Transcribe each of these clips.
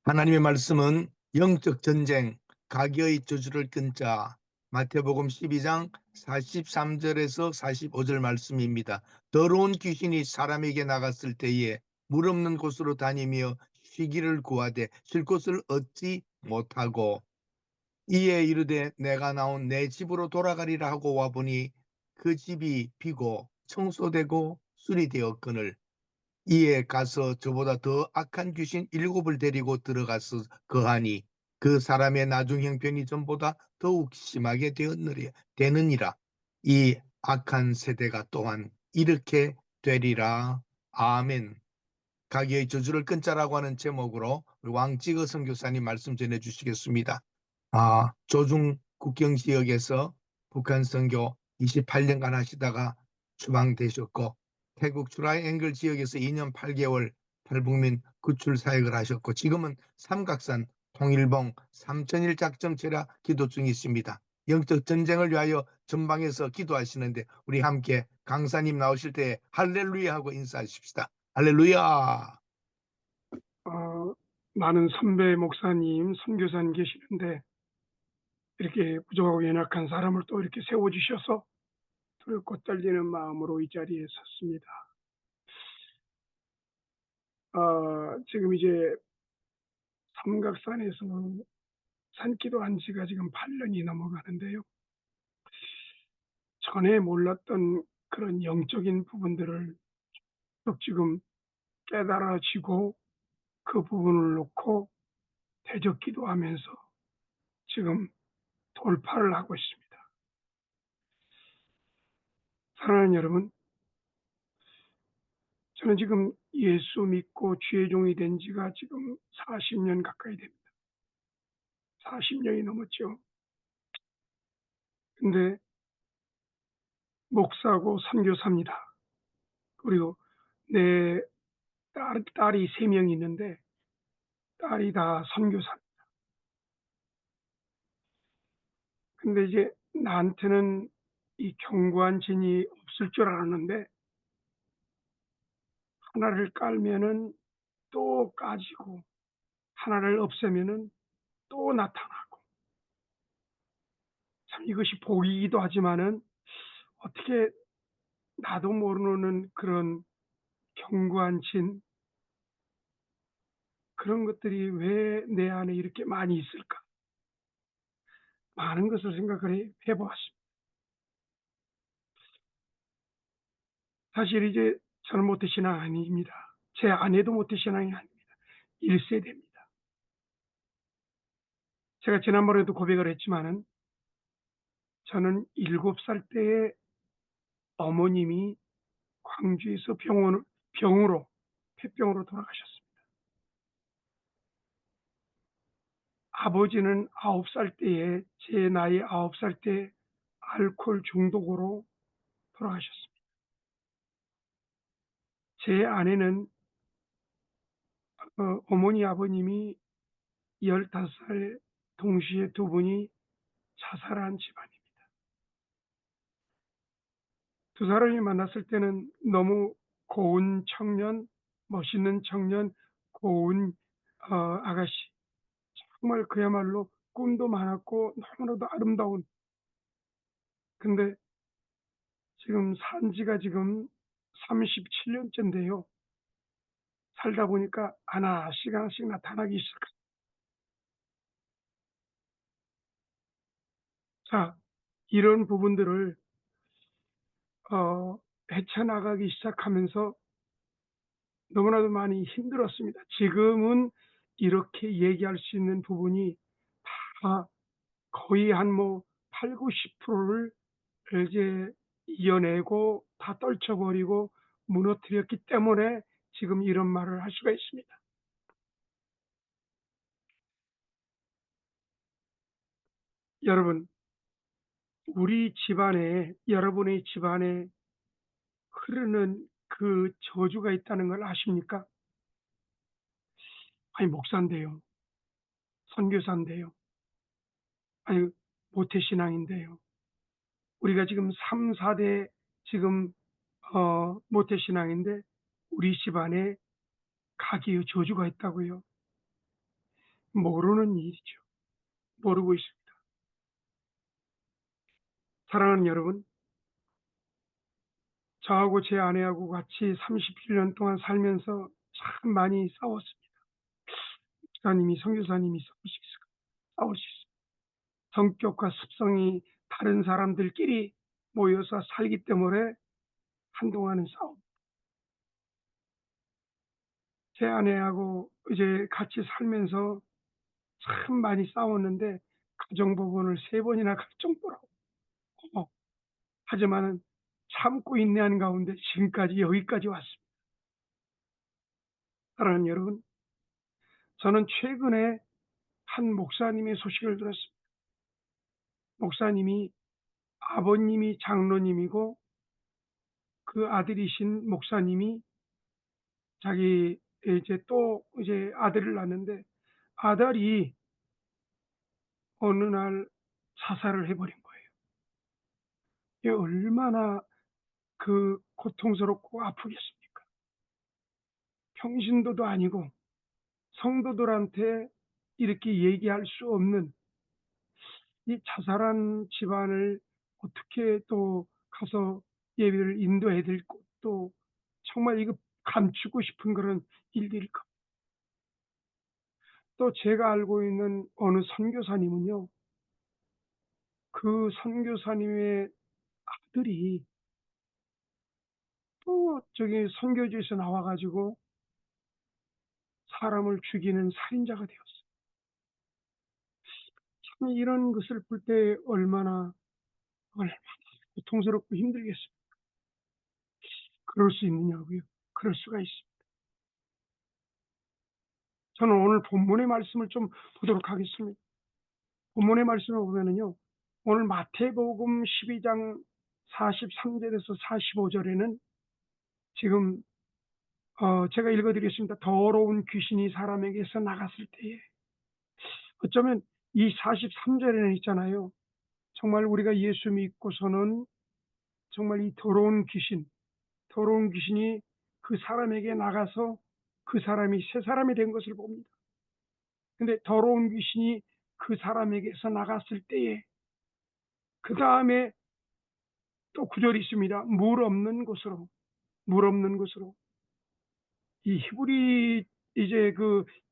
하나님의 말씀은 영적 전쟁, 가기의 저주를 끊자. 마태복음 12장 43절에서 45절 말씀입니다. 더러운 귀신이 사람에게 나갔을 때에 물 없는 곳으로 다니며 쉬기를 구하되 쉴 곳을 얻지 못하고 이에 이르되 내가 나온 내 집으로 돌아가리라 하고 와보니 그 집이 비고 청소되고 수리되었거늘 이에 가서 저보다 더 악한 귀신 일곱을 데리고 들어가서 거하니 그 사람의 나중 형편이 전보다 더욱 심하게 되느니라. 이 악한 세대가 또한 이렇게 되리라. 아멘. 가기의 저주를 끊자라고 하는 제목으로 우리 왕찌거 선교사님 말씀 전해 주시겠습니다. 조중 국경 지역에서 북한 선교 28년간 하시다가 추방되셨고 태국 트라이앵글 지역에서 2년 8개월 탈북민 구출 사역을 하셨고 지금은 삼각산 통일봉 3000일 작전 체라 기도 중이십니다. 영적 전쟁을 위하여 전방에서 기도하시는데 우리 함께 강사님 나오실 때 할렐루야 하고 인사하십시다. 할렐루야. 어, 많은 선배 목사님, 선교사님 계시는데 이렇게 부족하고 연약한 사람을 또 이렇게 세워주셔서 두렵고 떨리는 마음으로 이 자리에 섰습니다. 지금 이제 삼각산에서 산기도한 지가 지금 8년이 넘어가는데요. 전에 몰랐던 그런 영적인 부분들을 또 지금 깨달아지고 그 부분을 놓고 대적 기도하면서 지금 돌파를 하고 있습니다. 사랑하는 여러분, 저는 지금 예수 믿고 주의 종이 된 지가 지금 40년 가까이 됩니다. 40년이 넘었죠. 근데 목사고 선교사입니다. 그리고 내 딸이 3명 있는데 딸이 다 선교사입니다. 근데 이제 나한테는 이 견고한 진이 없을 줄 알았는데 하나를 깔면은 또 까지고 하나를 없애면은 또 나타나고 참 이것이 복이기도 하지만은 어떻게 나도 모르는 그런 견고한 진, 그런 것들이 왜 내 안에 이렇게 많이 있을까? 많은 것을 생각을 해보았습니다. 사실 이제 저는 모태신앙 아닙니다. 제 아내도 모태신앙이 아닙니다. 1세대입니다. 제가 지난번에도 고백을 했지만은 저는 7살 때에 어머님이 광주에서 병으로, 폐병으로 돌아가셨습니다. 아버지는 9살 때에, 제 나이 9살 때 알코올 중독으로 돌아가셨습니다. 제 아내는 어머니 아버님이 15살 동시에 두 분이 자살한 집안입니다. 두 사람이 만났을 때는 너무 고운 청년, 멋있는 청년, 고운 아가씨, 정말 그야말로 꿈도 많았고 너무나도 아름다운. 근데 지금 산 지가 지금 37년째인데요. 살다 보니까 하나씩 하나씩 나타나기 시작합니다. 자, 이런 부분들을 헤쳐나가기 시작하면서 너무나도 많이 힘들었습니다. 지금은 이렇게 얘기할 수 있는 부분이 다 거의 한 8, 90%를 이제 이겨내고 다 떨쳐버리고 무너뜨렸기 때문에 지금 이런 말을 할 수가 있습니다. 여러분, 우리 집안에, 여러분의 집안에 흐르는 그 저주가 있다는 걸 아십니까? 아니, 목사인데요. 선교사인데요. 아니, 모태신앙인데요. 우리가 지금 3, 4대 지금 모태신앙인데 우리 집안에 가기의 저주가 있다고요. 모르는 일이죠. 모르고 있습니다. 사랑하는 여러분, 저하고 제 아내하고 같이 37년 동안 살면서 참 많이 싸웠습니다. 목사님이, 선교사님이 싸울 수 있습니다. 성격과 습성이 다른 사람들끼리 모여서 살기 때문에 한동안은 제 아내하고 이제 같이 살면서 참 많이 싸웠는데 가정법원을 3번이나 갈 정도라고. 어, 하지만은 참고 인내하는 가운데 지금까지 여기까지 왔습니다. 사랑하는 여러분, 저는 최근에 한 목사님의 소식을 들었습니다. 목사님이 아버님이 장로님이고 그 아들이신 목사님이 자기 이제 아들을 낳았는데 아들이 어느 날 자살을 해버린 거예요. 이게 얼마나 고통스럽고 아프겠습니까? 평신도도 아니고 성도들한테 이렇게 얘기할 수 없는 이 자살한 집안을 어떻게 또 가서 예배를 인도해야 될 것도 정말 이거 감추고 싶은 그런 일들일 겁니다. 또 제가 알고 있는 어느 선교사님은요, 그 선교사님의 아들이 또 저기 선교지에서 나와 가지고 사람을 죽이는 살인자가 되었어요. 참 이런 것을 볼 때 얼마나 고통스럽고 힘들겠습니까? 그럴 수 있느냐고요? 그럴 수가 있습니다. 저는 오늘 본문의 말씀을 좀 보도록 하겠습니다. 본문의 말씀을 보면은요. 오늘 마태복음 12장 43절에서 45절에는 지금 제가 읽어 드리겠습니다. 더러운 귀신이 사람에게서 나갔을 때에 어쩌면 이 43절에는 있잖아요. 정말 우리가 예수 믿고서는 정말 이 더러운 귀신이 그 사람에게 나가서 그 사람이 새 사람이 된 것을 봅니다. 근데 더러운 귀신이 그 사람에게서 나갔을 때에 그다음에 또 구절이 있습니다. 물 없는 곳으로. 이 히브리 이제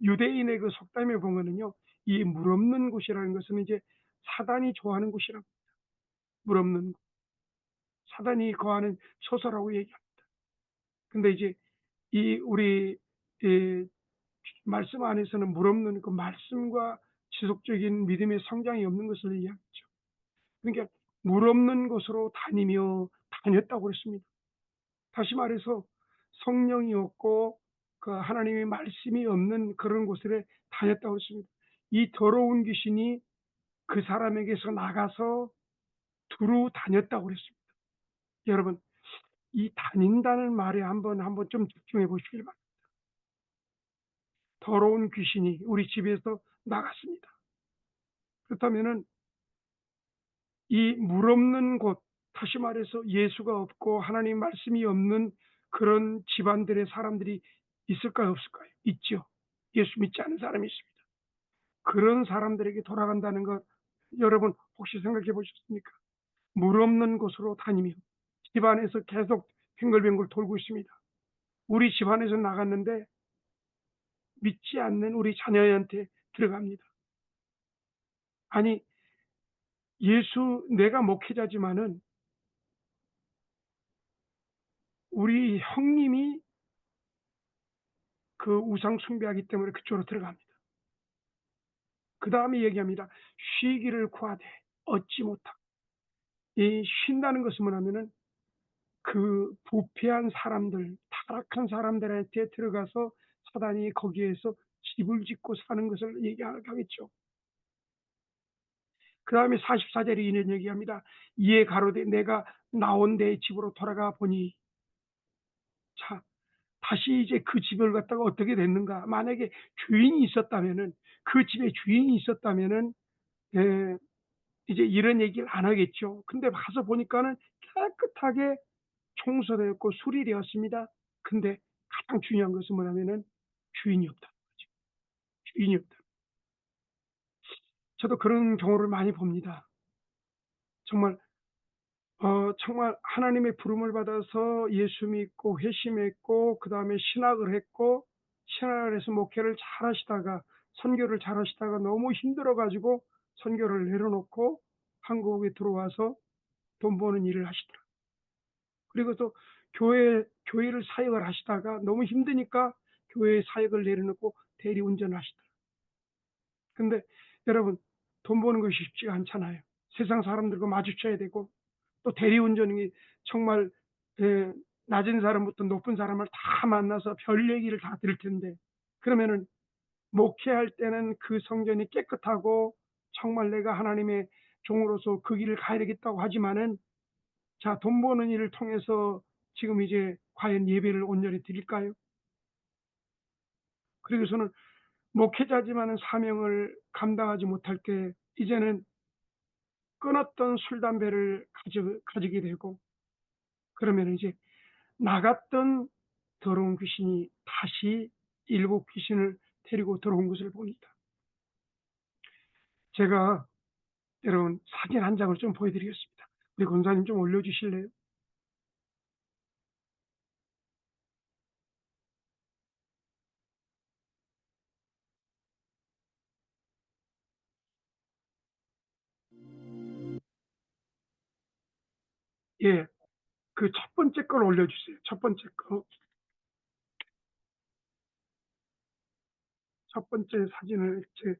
유대인의 속담에 보면은요. 이 물 없는 곳이라는 것은 이제 사단이 좋아하는 곳이라고. 물 없는 곳. 사단이 거하는 처소라고 얘기합니다. 근데 이제 이 우리 이 말씀 안에서는 물 없는 그 말씀과 지속적인 믿음의 성장이 없는 것을 이야기하죠. 그러니까 물 없는 곳으로 다녔다고 그랬습니다. 다시 말해서 성령이 없고 그 하나님의 말씀이 없는 그런 곳에 다녔다고 했습니다. 이 더러운 귀신이 그 사람에게서 나가서 두루 다녔다고 그랬습니다. 여러분, 이 다닌다는 말에 한번 좀 집중해 보시길 바랍니다. 더러운 귀신이 우리 집에서 나갔습니다. 그렇다면은 이 물 없는 곳, 다시 말해서 예수가 없고 하나님 말씀이 없는 그런 집안들의 사람들이 있을까요, 없을까요? 있죠. 예수 믿지 않는 사람이 있습니다. 그런 사람들에게 돌아간다는 것 여러분 혹시 생각해 보셨습니까? 물 없는 곳으로 다니며 집안에서 계속 뱅글뱅글 돌고 있습니다. 우리 집안에서 나갔는데 믿지 않는 우리 자녀한테 들어갑니다. 아니, 내가 목회자지만은 우리 형님이 그 우상 숭배하기 때문에 그쪽으로 들어갑니다. 그 다음에 얘기합니다. 쉬기를 구하되 얻지 못하고. 이 쉰다는 것은 뭐냐면은 그 부패한 사람들, 타락한 사람들한테 들어가서 사단이 거기에서 집을 짓고 사는 것을 얘기하겠죠. 그 다음에 44절에 이런 얘기합니다. 이에 가로되 내가 나온 내 집으로 돌아가 보니. 자, 다시 이제 그 집을 갖다가 어떻게 됐는가. 만약에 주인이 있었다면은, 그 집에 주인이 있었다면은, 예, 이제 이런 얘기를 안 하겠죠. 근데 가서 보니까는 깨끗하게 청소되었고 수리되었습니다. 근데 가장 중요한 것은 뭐냐면은 주인이 없다. 주인이 없다. 저도 그런 경우를 많이 봅니다. 정말 정말 하나님의 부름을 받아서 예수 믿고 회심했고 그다음에 신학을 했고 신학을 해서 목회를 잘하시다가 선교를 잘하시다가 너무 힘들어 가지고 선교를 내려놓고 한국에 들어와서 돈 버는 일을 하시더라고요. 그리고 또 교회를 사역을 하시다가 너무 힘드니까 교회 사역을 내려놓고 대리운전을 하시더라고요. 근데 여러분, 돈 버는 것이 쉽지가 않잖아요. 세상 사람들과 마주쳐야 되고 또 대리운전이 정말 예, 낮은 사람부터 높은 사람을 다 만나서 별 얘기를 다 들을 텐데, 그러면은 목회할 때는 그 성전이 깨끗하고 정말 내가 하나님의 종으로서 그 길을 가야 되겠다고 하지만은, 자, 돈 버는 일을 통해서 지금 이제 과연 예배를 온전히 드릴까요? 그래서는 목회자지만은 사명을 감당하지 못할 때 이제는 끊었던 술 담배를 가지게 되고, 그러면 이제 나갔던 더러운 귀신이 다시 일곱 귀신을 데리고 들어온 것을 봅니다. 제가 여러분 사진 한 장을 좀 보여드리겠습니다. 우리 권사님 좀 올려주실래요? 예, 그 첫 번째 걸 올려주세요. 첫 번째 거. 첫 번째 사진을 이렇게,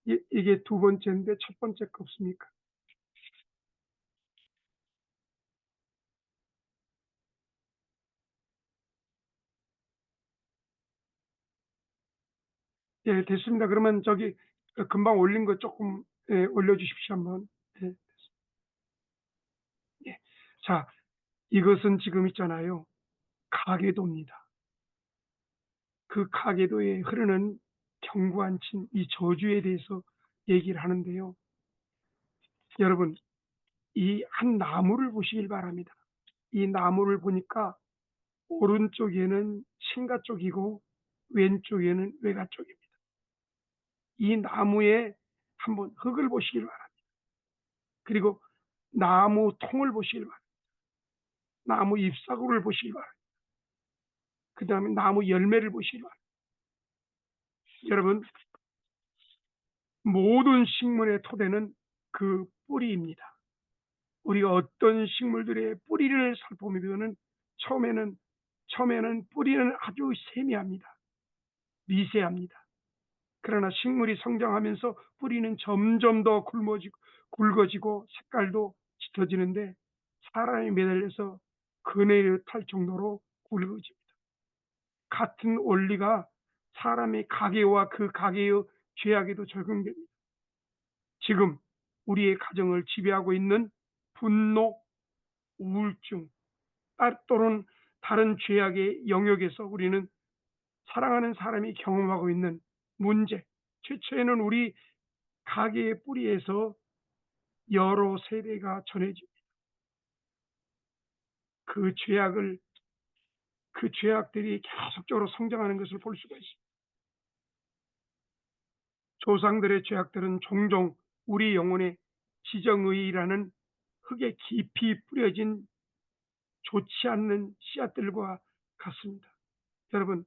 예, 이게 두 번째인데 첫 번째 거 없습니까? 예, 됐습니다. 그러면 저기 금방 올린 거 조금 올려주십시오 한번. 예, 예. 자, 이것은 지금 있잖아요. 가계도입니다. 그 가계도에 흐르는 견고한 진, 이 저주에 대해서 얘기를 하는데요. 여러분, 이 한 나무를 보시길 바랍니다. 이 나무를 보니까 오른쪽에는 신가 쪽이고 왼쪽에는 외가 쪽입니다. 이 나무에 한번 흙을 보시길 바랍니다. 그리고 나무 통을 보시길 바랍니다. 나무 잎사구를 보시길 바랍니다. 그 다음에 나무 열매를 보시길 바랍니다. 여러분, 모든 식물의 토대는 그 뿌리입니다. 우리가 어떤 식물들의 뿌리를 살펴보면 처음에는 뿌리는 아주 세미합니다. 미세합니다. 그러나 식물이 성장하면서 뿌리는 점점 더 굵어지고 색깔도 짙어지는데 사람이 매달려서 그네를 탈 정도로 굵어집니다. 같은 원리가 사람의 가계와 그 가계의 죄악에도 적용됩니다. 지금 우리의 가정을 지배하고 있는 분노, 우울증, 또는 다른 죄악의 영역에서 우리는 사랑하는 사람이 경험하고 있는 문제, 최초에는 우리 가게의 뿌리에서 여러 세대가 전해집니다. 그 죄악을, 그 죄악들이 계속적으로 성장하는 것을 볼 수가 있습니다. 조상들의 죄악들은 종종 우리 영혼의 지정의라는 흙에 깊이 뿌려진 좋지 않는 씨앗들과 같습니다. 여러분,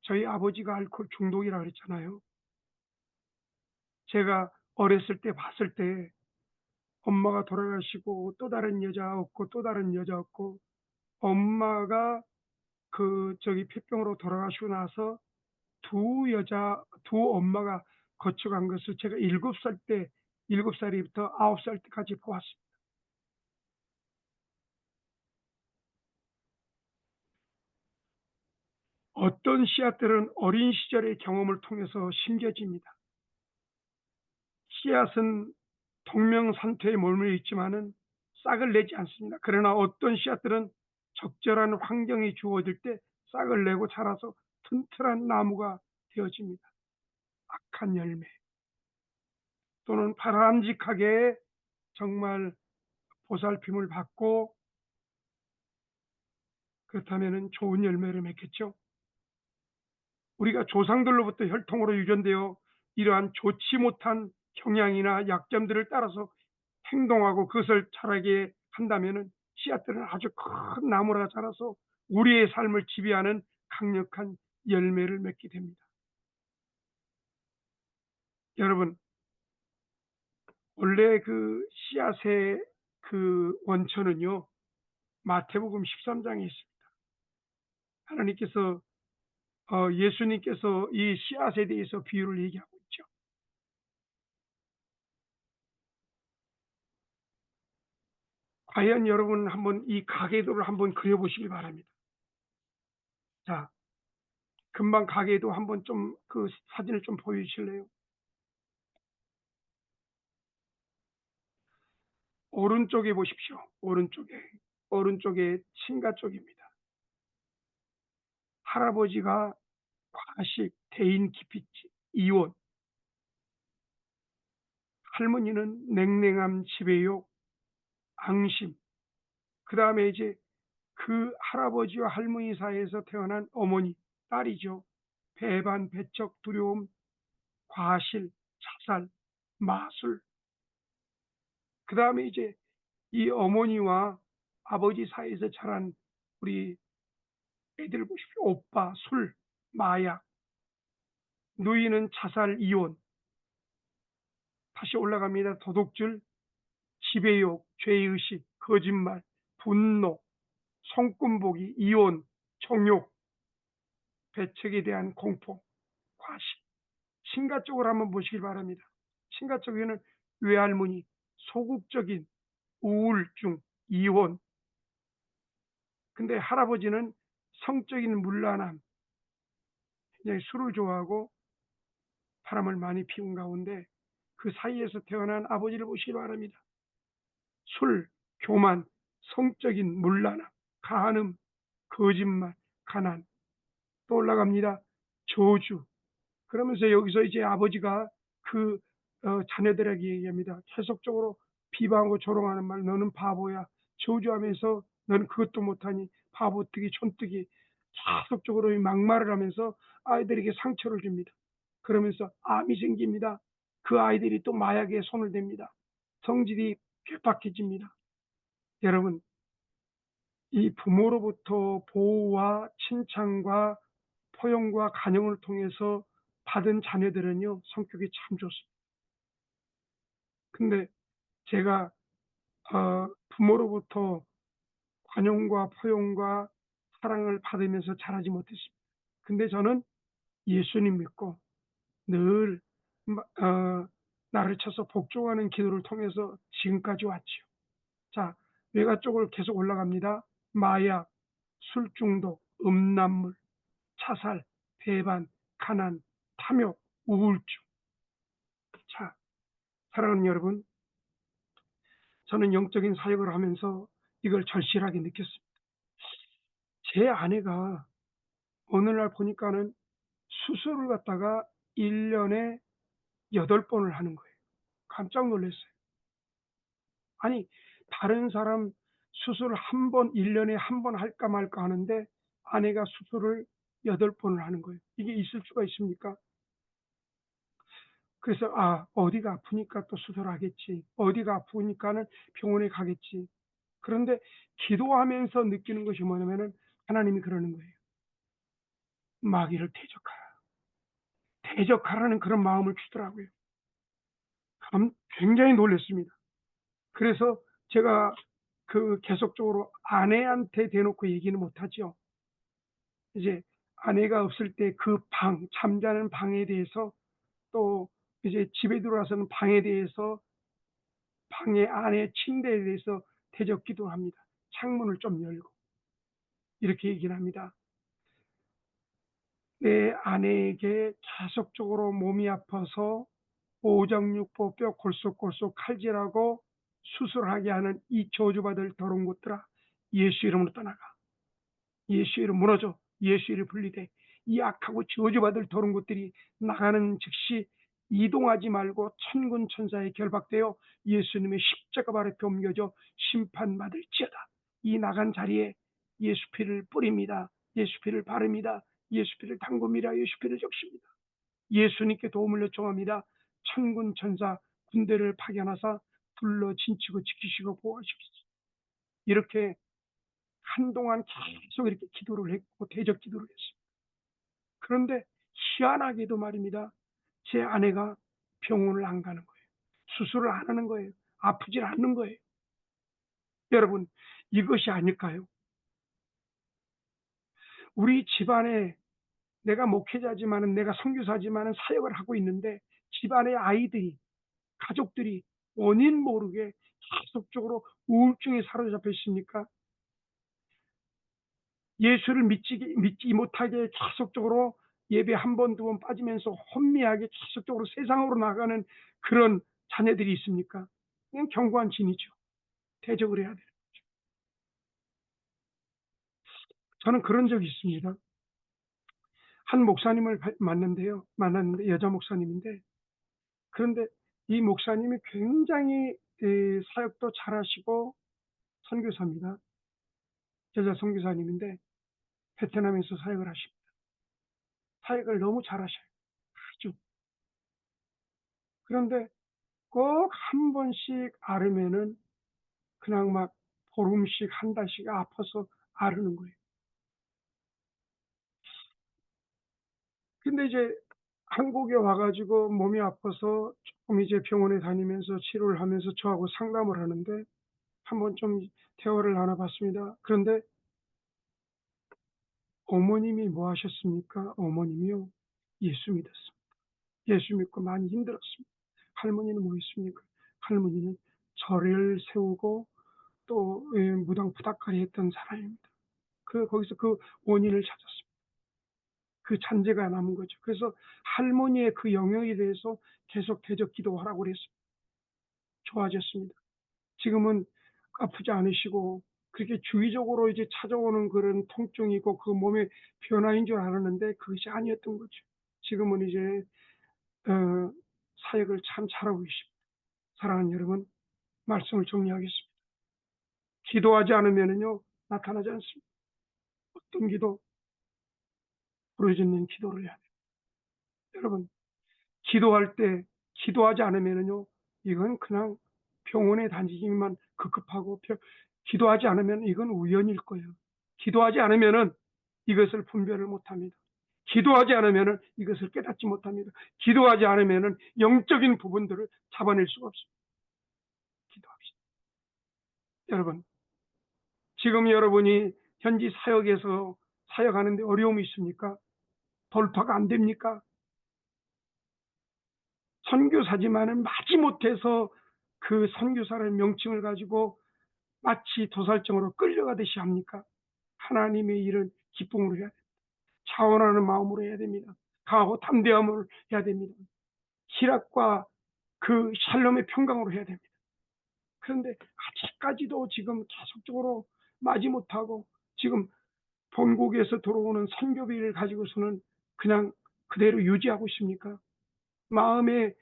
저희 아버지가 알코올 중독이라고 그랬잖아요. 제가 어렸을 때 봤을 때 엄마가 돌아가시고 또 다른 여자 없고 또 다른 여자 없고, 엄마가 폐병으로 돌아가시고 나서 두 엄마가 거쳐간 것을 제가 7살부터 9살 때까지 보았습니다. 어떤 씨앗들은 어린 시절의 경험을 통해서 심겨집니다. 씨앗은 동명산토에 몰려 있지만은 싹을 내지 않습니다. 그러나 어떤 씨앗들은 적절한 환경이 주어질 때 싹을 내고 자라서 튼튼한 나무가 되어집니다. 악한 열매 또는 바람직하게 정말 보살핌을 받고 그렇다면 좋은 열매를 맺겠죠. 우리가 조상들로부터 혈통으로 유전되어 이러한 좋지 못한 경향이나 약점들을 따라서 행동하고 그것을 자라게 한다면은 씨앗들은 아주 큰 나무가 자라서 우리의 삶을 지배하는 강력한 열매를 맺게 됩니다. 여러분, 원래 그 씨앗의 그 원천은요, 마태복음 13장에 있습니다. 하나님께서 예수님께서 이 씨앗에 대해서 비유를 얘기하고 있죠. 과연 여러분 한번 이 가계도를 한번 그려보시기 바랍니다. 자, 금방 가계도 한번 좀 그 사진을 좀 보여주실래요? 오른쪽에 보십시오. 오른쪽에 친가 쪽입니다. 할아버지가 과식, 대인 기피증, 이혼, 할머니는 냉랭함, 지배욕, 앙심, 그 다음에 이제 그 할아버지와 할머니 사이에서 태어난 어머니, 딸이죠. 배반, 배척, 두려움, 과실, 자살, 마술, 그 다음에 이제 이 어머니와 아버지 사이에서 자란 우리 애들 보십시오. 오빠, 술, 마약, 누이는 자살, 이혼, 다시 올라갑니다. 도둑질, 지배욕, 죄의식, 거짓말, 분노, 성꾼보기, 이혼, 정욕, 배척에 대한 공포, 과식. 친가 쪽으로 한번 보시길 바랍니다. 친가 쪽에는 외할머니, 소극적인 우울증, 이혼. 근데 할아버지는 성적인 문란함, 굉장히 술을 좋아하고 바람을 많이 피운 가운데 그 사이에서 태어난 아버지를 보시기 바랍니다. 술, 교만, 성적인 문란함, 간음, 거짓말, 가난. 또 올라갑니다. 저주. 그러면서 여기서 이제 아버지가 그 자녀들에게 얘기합니다. 계속적으로 비방하고 조롱하는 말, 너는 바보야. 저주하면서 너는 그것도 못하니 바보뜨기, 촌뜨기. 계속적으로 막말을 하면서 아이들에게 상처를 줍니다. 그러면서 암이 생깁니다. 그 아이들이 또 마약에 손을 댑니다. 성질이 괴팍해집니다. 여러분, 이 부모로부터 보호와 칭찬과 포용과 간영을 통해서 받은 자녀들은요, 성격이 참 좋습니다. 근데 제가 부모로부터 관용과 포용과 사랑을 받으면서 자라지 못했습니다. 근데 저는 예수님 믿고 늘 나를 쳐서 복종하는 기도를 통해서 지금까지 왔지요. 자, 외가 쪽을 계속 올라갑니다. 마약, 술 중독, 음란물, 자살, 배반, 가난, 탐욕, 우울증. 자, 사랑하는 여러분, 저는 영적인 사역을 하면서 이걸 절실하게 느꼈습니다. 제 아내가 어느 날 보니까는 수술을 갖다가 1년에 8번을 하는 거예요. 깜짝 놀랐어요. 아니, 다른 사람 수술 한 번, 1년에 한 번 할까 말까 하는데 아내가 수술을 8번을 하는 거예요. 이게 있을 수가 있습니까? 그래서 어디가 아프니까 또 수술하겠지. 어디가 아프니까는 병원에 가겠지. 그런데 기도하면서 느끼는 것이 뭐냐면은 하나님이 그러는 거예요. 마귀를 대적하라. 대적하라는 그런 마음을 주더라고요. 굉장히 놀랐습니다. 그래서 제가 그 계속적으로 아내한테 대놓고 얘기는 못하죠. 이제 아내가 없을 때 그 잠자는 방에 대해서 또 이제 집에 들어와서는 방에 대해서 방의 안에 침대에 대해서 대적 기도합니다. 창문을 좀 열고 이렇게 얘기를 합니다. 내 아내에게 계속적으로 몸이 아파서 오장육부 뼈 골쏙골쏙 칼질하고 수술하게 하는 이 저주받을 더러운 것들아, 예수 이름으로 떠나가. 예수 이름 무너져. 예수 이름 분리돼. 이 악하고 저주받을 더러운 것들이 나가는 즉시 이동하지 말고 천군 천사에 결박되어 예수님의 십자가 발에 옮겨져 심판받을지어다. 이 나간 자리에 예수 피를 뿌립니다. 예수 피를 바릅니다. 예수 피를 담금이라 예수 피를 적십니다. 예수님께 도움을 요청합니다. 천군 천사 군대를 파견하사 불러 진치고 지키시고 보호하십시오. 이렇게 한동안 계속 이렇게 기도를 했고 대적 기도를 했습니다. 그런데 희한하게도 말입니다. 제 아내가 병원을 안 가는 거예요. 수술을 안 하는 거예요. 아프질 않는 거예요. 여러분, 이것이 아닐까요? 우리 집안에 내가 목회자지만은 내가 선교사지만은 사역을 하고 있는데 집안의 아이들이 가족들이 원인 모르게 계속적으로 우울증에 사로잡혀 있습니까? 예수를 믿지 못하게 계속적으로 예배 한 번, 두 번 빠지면서 혼미하게 계속적으로 세상으로 나가는 그런 자녀들이 있습니까? 그냥 견고한 진이죠. 대적을 해야 돼요. 저는 그런 적이 있습니다. 한 목사님을 만났는데 여자 목사님인데 그런데 이 목사님이 굉장히 사역도 잘하시고 선교사입니다. 여자 선교사님인데 베트남에서 사역을 하십니다. 사역을 너무 잘하셔요. 아주. 그런데 꼭 한 번씩 앓으면은 그냥 막 보름씩 한 달씩 아파서 앓는 거예요. 근데 이제 한국에 와가지고 몸이 아파서 조금 이제 병원에 다니면서 치료를 하면서 저하고 상담을 하는데 한번 좀 대화를 나눠봤습니다. 그런데 어머님이 뭐 하셨습니까? 어머님이요. 예수 믿었습니다. 예수 믿고 많이 힘들었습니다. 할머니는 뭐 했습니까? 할머니는 절을 세우고 또 무당 부닥거리 했던 사람입니다. 거기서 그 원인을 찾았습니다. 그 잔재가 남은 거죠. 그래서 할머니의 그 영역에 대해서 계속 대적 기도하라고 그랬습니다. 좋아졌습니다. 지금은 아프지 않으시고 그렇게 주기적으로 이제 찾아오는 그런 통증이 있고 그 몸의 변화인 줄 알았는데 그것이 아니었던 거죠. 지금은 이제 어, 사역을 참 잘하고 계십니다. 사랑하는 여러분, 말씀을 정리하겠습니다. 기도하지 않으면요 나타나지 않습니다. 어떤 기도? 부르짖는 기도를 해야 돼요. 여러분, 기도할 때 기도하지 않으면요 이건 그냥 병원에 다니기만 급급하고 기도하지 않으면 이건 우연일 거예요. 기도하지 않으면은 이것을 분별을 못합니다. 기도하지 않으면은 이것을 깨닫지 못합니다. 기도하지 않으면은 영적인 부분들을 잡아낼 수가 없습니다. 기도합시다. 여러분, 지금 여러분이 현지 사역에서 사역하는데 어려움이 있습니까? 돌파가 안 됩니까? 선교사지만은 마지못해서 그 선교사라는 명칭을 가지고 마치 도살장으로 끌려가듯이 합니까? 하나님의 일은 기쁨으로 해야 됩니다. 자원하는 마음으로 해야 됩니다. 강하고 담대함으로 해야 됩니다. 희락과 그 샬롬의 평강으로 해야 됩니다. 그런데 아직까지도 지금 계속적으로 마지못하고 지금 본국에서 들어오는 선교비를 가지고서는 그냥 그대로 유지하고 있습니까? 마음에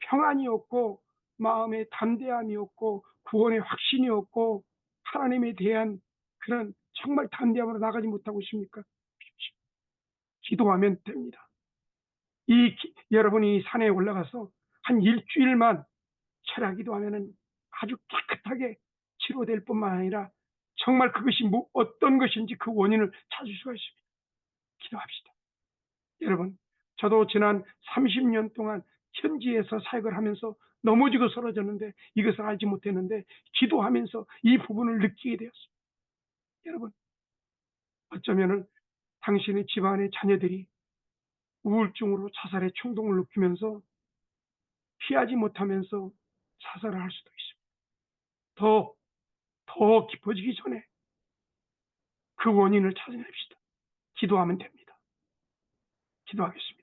평안이 없고 마음에 담대함이 없고 구원의 확신이 없고 하나님에 대한 그런 정말 담대함으로 나가지 못하고 있습니까? 기도하면 됩니다. 여러분이 산에 올라가서 한 일주일만 철야 기도하면은 아주 깨끗하게 치료될 뿐만 아니라 정말 그것이 어떤 것인지 그 원인을 찾을 수가 있습니다. 기도합시다. 여러분, 저도 지난 30년 동안 현지에서 사역을 하면서 넘어지고 쓰러졌는데 이것을 알지 못했는데 기도하면서 이 부분을 느끼게 되었습니다. 여러분, 어쩌면은 당신의 집안의 자녀들이 우울증으로 자살의 충동을 느끼면서 피하지 못하면서 자살을 할 수도 있습니다. 더 깊어지기 전에 그 원인을 찾아냅시다. 기도하면 됩니다. 기도하겠습니다.